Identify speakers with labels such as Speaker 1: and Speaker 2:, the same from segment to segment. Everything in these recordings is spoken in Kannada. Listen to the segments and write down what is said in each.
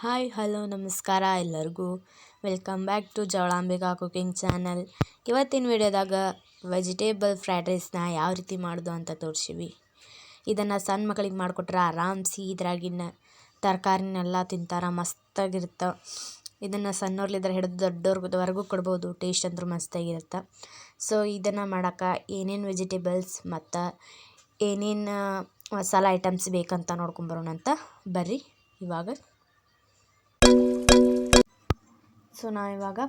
Speaker 1: ಹಾಯ್ ಹಲೋ ನಮಸ್ಕಾರ ಎಲ್ಲರಿಗೂ welcome back to Javalambika cooking channel. ಇವತ್ತಿನ ವಿಡಿಯೋದಾಗ ವೆಜಿಟೇಬಲ್ ಫ್ರೈಡ್ ರೈಸ್ನ ಯಾವ ರೀತಿ ಮಾಡೋದು ಅಂತ ತೋರಿಸಿವಿ. ಇದನ್ನು ಸಣ್ಣ ಮಕ್ಕಳಿಗೆ ಮಾಡಿಕೊಟ್ರೆ ಆರಾಮ್ಸಿ ಇದ್ರಾಗಿನ ತರಕಾರಿನೆಲ್ಲ ತಿಂತಾರೆ, ಮಸ್ತಾಗಿರುತ್ತೆ. ಇದನ್ನು ಸಣ್ಣವ್ರಲ್ಲಿದ್ರೆ ಹಿಡಿದು ದೊಡ್ಡವ್ರವರೆಗೂ ಕೊಡ್ಬೋದು, ಟೇಸ್ಟ್ ಅಂತೂ ಮಸ್ತಾಗಿರುತ್ತೆ. ಸೊ ಇದನ್ನು ಮಾಡೋಕ್ಕೆ ಏನೇನು ವೆಜಿಟೇಬಲ್ಸ್ ಮತ್ತು ಏನೇನು ಮಸಾಲ ಐಟಮ್ಸ್ ಬೇಕಂತ ನೋಡ್ಕೊಂಬರೋಣ ಅಂತ ಬರ್ರಿ. ಇವಾಗ ನಾವಿವಾಗ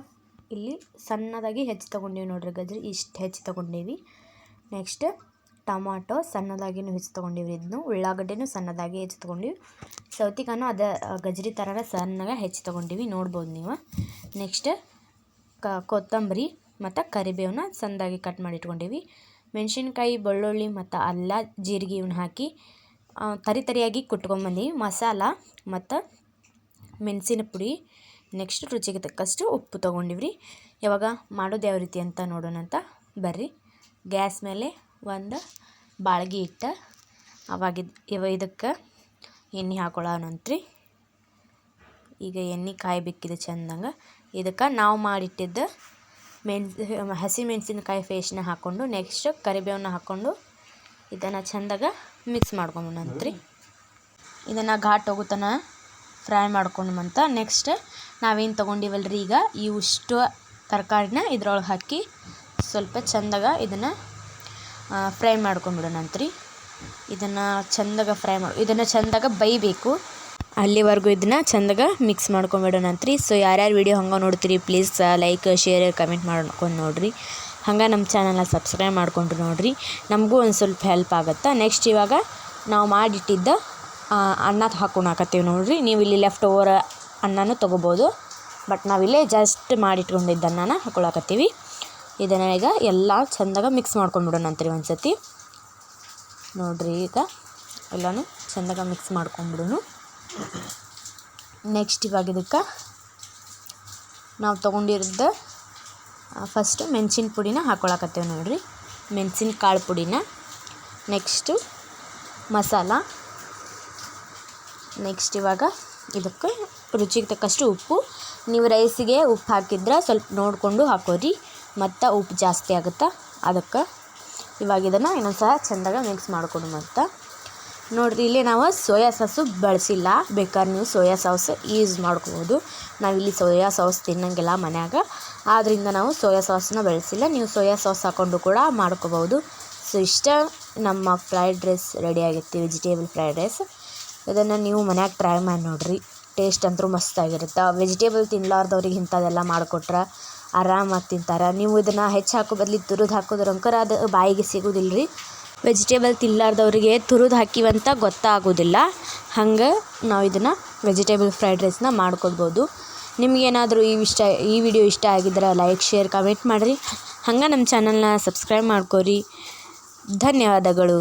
Speaker 1: ಇಲ್ಲಿ ಸಣ್ಣದಾಗಿ ಹೆಚ್ಚಿ ತೊಗೊಂಡೀವಿ ನೋಡ್ರಿ, ಗಜ್ರಿ ಇಷ್ಟು ಹೆಚ್ಚಿ ತೊಗೊಂಡೀವಿ. ನೆಕ್ಸ್ಟ್ ಟೊಮಾಟೊ ಸಣ್ಣದಾಗಿನೂ ಹೆಚ್ಚಿ ತೊಗೊಂಡೀವಿ, ಇದನ್ನು ಉಳ್ಳಾಗಡ್ಡೆನೂ ಸಣ್ಣದಾಗಿ ಹೆಚ್ಚಿ ತೊಗೊಂಡೀವಿ. ಸೌತಿಕಾನು ಅದ ಗಜ್ರಿ ಥರನೇ ಸಣ್ಣಗೆ ಹೆಚ್ಚಿ ತೊಗೊಂಡೀವಿ, ನೋಡ್ಬೋದು ನೀವು. ನೆಕ್ಸ್ಟ್ ಕೊತ್ತಂಬರಿ ಮತ್ತು ಕರಿಬೇವನ್ನ ಸಣ್ಣದಾಗಿ ಕಟ್ ಮಾಡಿ ಇಟ್ಕೊಂಡೀವಿ. ಮೆಣಸಿನ್ಕಾಯಿ, ಬೆಳ್ಳುಳ್ಳಿ ಮತ್ತು ಅಲ್ಲ, ಜೀರಿಗೆ ಇವನ್ನ ಹಾಕಿ ತರಿಯಾಗಿ ಕುಟ್ಕೊಂಬಂದೀವಿ. ಮಸಾಲ ಮತ್ತು ಮೆಣಸಿನ ಪುಡಿ, ನೆಕ್ಸ್ಟ್ ರುಚಿಗೆ ತಕ್ಕಷ್ಟು ಉಪ್ಪು ತೊಗೊಂಡಿವ್ರಿ. ಇವಾಗ ಮಾಡೋದು ಯಾವ ರೀತಿ ಅಂತ ನೋಡೋಣ ಅಂತ ಬರ್ರಿ. ಗ್ಯಾಸ್ ಮೇಲೆ ಒಂದು ಬಾಳ್ಗೆ ಇಟ್ಟು ಇದಕ್ಕೆ ಎಣ್ಣೆ ಹಾಕೊಳ್ಳೋಣಂತ್ರಿ. ಈಗ ಎಣ್ಣೆ ಕಾಯ್ಬೇಕಿದೆ ಚೆಂದಂಗೆ. ಇದಕ್ಕೆ ನಾವು ಮಾಡಿಟ್ಟಿದ್ದ ಹಸಿ ಮೆಣಸಿನಕಾಯಿ ಪೇಸ್ಟ್ನ ಹಾಕ್ಕೊಂಡು ನೆಕ್ಸ್ಟ್ ಕರಿಬೇವನ್ನ ಹಾಕ್ಕೊಂಡು ಇದನ್ನು ಚೆಂದಾಗ ಮಿಕ್ಸ್ ಮಾಡ್ಕೊಂಬಂತ್ರಿ. ಇದನ್ನು ಘಾಟ್ ಹೋಗುತ್ತಾನ ಫ್ರೈ ಮಾಡ್ಕೊಂಡ್ಮಂತ ನೆಕ್ಸ್ಟ್ ನಾವೇನು ತೊಗೊಂಡಿವಲ್ರಿ ಈಗ ಇಷ್ಟು ತರಕಾರಿನ ಇದ್ರೊಳಗೆ ಹಾಕಿ ಸ್ವಲ್ಪ ಚೆಂದಾಗ ಇದನ್ನು ಫ್ರೈ ಮಾಡ್ಕೊಂಡ್ಬಿಡೋಣಂತ್ರಿ. ಇದನ್ನು ಚೆಂದಾಗ ಬೇಯಬೇಕು, ಅಲ್ಲಿವರೆಗೂ ಇದನ್ನು ಚೆಂದಾಗ ಮಿಕ್ಸ್ ಮಾಡ್ಕೊಂಬಿಡೋಣಂತ್ರಿ. ಸೊ ಯಾರ್ಯಾರು ವೀಡಿಯೋ ಹಂಗೆ ನೋಡ್ತೀರಿ ಪ್ಲೀಸ್ ಲೈಕ್ ಶೇರ್ ಕಮೆಂಟ್ ಮಾಡ್ಕೊಂಡು ನೋಡಿರಿ. ಹಂಗೆ ನಮ್ಮ ಚಾನಲ್ನ ಸಬ್ಸ್ಕ್ರೈಬ್ ಮಾಡ್ಕೊಂಡ್ರು ನೋಡಿರಿ, ನಮಗೂ ಒಂದು ಸ್ವಲ್ಪ ಹೆಲ್ಪ್ ಆಗುತ್ತೆ. ನೆಕ್ಸ್ಟ್ ಇವಾಗ ನಾವು ಮಾಡಿಟ್ಟಿದ್ದ ಅನ್ನ ಹಾಕ್ಕೊಳಕತ್ತೀವಿ ನೋಡಿರಿ. ನೀವು ಇಲ್ಲಿ ಲೆಫ್ಟ್ ಓವರ್ ಅನ್ನನೂ ತೊಗೋಬೋದು, ಬಟ್ ನಾವಿಲ್ಲೇ ಜಸ್ಟ್ ಮಾಡಿಟ್ಕೊಂಡಿದ್ದ ಅನ್ನನ ಹಾಕ್ಕೊಳಕತ್ತೀವಿ. ಇದನ್ನು ಈಗ ಎಲ್ಲ ಚೆಂದಾಗ ಮಿಕ್ಸ್ ಮಾಡ್ಕೊಂಡ್ಬಿಡೋಣ ಅಂತೀವಿ ಒಂದು ಸತಿ ನೋಡಿರಿ. ಈಗ ಎಲ್ಲನೂ ಚೆಂದಾಗ ಮಿಕ್ಸ್ ಮಾಡ್ಕೊಂಬಿಡೋಣ. ನೆಕ್ಸ್ಟ್ ಇವಾಗ ಇದಕ್ಕೆ ನಾವು ತೊಗೊಂಡಿರೋದು ಫಸ್ಟು ಮೆಣಸಿನ ಪುಡಿನ ಹಾಕ್ಕೊಳಕತ್ತೀವಿ ನೋಡಿರಿ, ಮೆಣಸಿನ ಕಾಳು ಪುಡಿನ. ನೆಕ್ಸ್ಟು ಮಸಾಲ. ನೆಕ್ಸ್ಟ್ ಇವಾಗ ಇದಕ್ಕೆ ರುಚಿಗೆ ತಕ್ಕಷ್ಟು ಉಪ್ಪು. ನೀವು ರೈಸಿಗೆ ಉಪ್ಪು ಹಾಕಿದ್ರೆ ಸ್ವಲ್ಪ ನೋಡಿಕೊಂಡು ಹಾಕೋರಿ, ಮತ್ತು ಉಪ್ಪು ಜಾಸ್ತಿ ಆಗುತ್ತೆ ಅದಕ್ಕೆ. ಇವಾಗ ಇದನ್ನು ಇನ್ನೊಂದು ಸಲ ಚೆಂದಾಗ ಮಿಕ್ಸ್ ಮಾಡಿಕೊಡು. ಮತ್ತು ನೋಡಿರಿ, ಇಲ್ಲಿ ನಾವು ಸೋಯಾ ಸಾಸು ಬಳಸಿಲ್ಲ, ಬೇಕಾದ್ರೆ ನೀವು ಸೋಯಾ ಸಾಸ್ ಯೂಸ್ ಮಾಡ್ಕೋಬೋದು. ನಾವಿಲ್ಲಿ ಸೋಯಾ ಸಾಸ್ ತಿನ್ನಂಗಿಲ್ಲ ಮನ್ಯಾಗ, ಆದ್ದರಿಂದ ನಾವು ಸೋಯಾ ಸಾಸನ್ನ ಬಳಸಿಲ್ಲ. ನೀವು ಸೋಯಾ ಸಾಸ್ ಹಾಕ್ಕೊಂಡು ಕೂಡ ಮಾಡ್ಕೋಬೋದು. ಸೊ ಇಷ್ಟ ನಮ್ಮ ಫ್ರೈಡ್ ರೈಸ್ ರೆಡಿ ಆಗಿತ್ತು, ವೆಜಿಟೇಬಲ್ ಫ್ರೈಡ್ ರೈಸ್. ಇದನ್ನು ನೀವು ಮನ್ಯಾಗ ಟ್ರೈ ಮಾಡಿ ನೋಡಿರಿ, ಟೇಸ್ಟ್ ಅಂತೂ ಮಸ್ತಾಗಿರುತ್ತೆ. ವೆಜಿಟೇಬಲ್ ತಿನ್ನಲಾರ್ದವ್ರಿಗೆ ಇಂಥದ್ದೆಲ್ಲ ಮಾಡಿಕೊಟ್ರೆ ಆರಾಮಾಗಿ ತಿಂತಾರೆ. ನೀವು ಇದನ್ನು ಹೆಚ್ಚು ಹಾಕೋ ಬದಲಿ ತುರಿದು ಹಾಕೋದ್ರಂಕರ ಅದು ಬಾಯಿಗೆ ಸಿಗೋದಿಲ್ಲ ರೀ. ವೆಜಿಟೇಬಲ್ ತಿನ್ನಲಾರ್ದವ್ರಿಗೆ ತುರಿದು ಹಾಕಿವಂತ ಗೊತ್ತಾಗೋದಿಲ್ಲ. ಹಂಗೆ ನಾವು ಇದನ್ನು ವೆಜಿಟೇಬಲ್ ಫ್ರೈಡ್ ರೈಸ್ನ ಮಾಡ್ಕೊಡ್ಬೋದು. ನಿಮಗೇನಾದರೂ ಈ ವಿಡಿಯೋ ಇಷ್ಟ ಆಗಿದ್ರೆ ಲೈಕ್ ಶೇರ್ ಕಮೆಂಟ್ ಮಾಡಿರಿ. ಹಂಗೆ ನಮ್ಮ ಚಾನಲ್ನ ಸಬ್ಸ್ಕ್ರೈಬ್ ಮಾಡ್ಕೊರಿ. ಧನ್ಯವಾದಗಳು.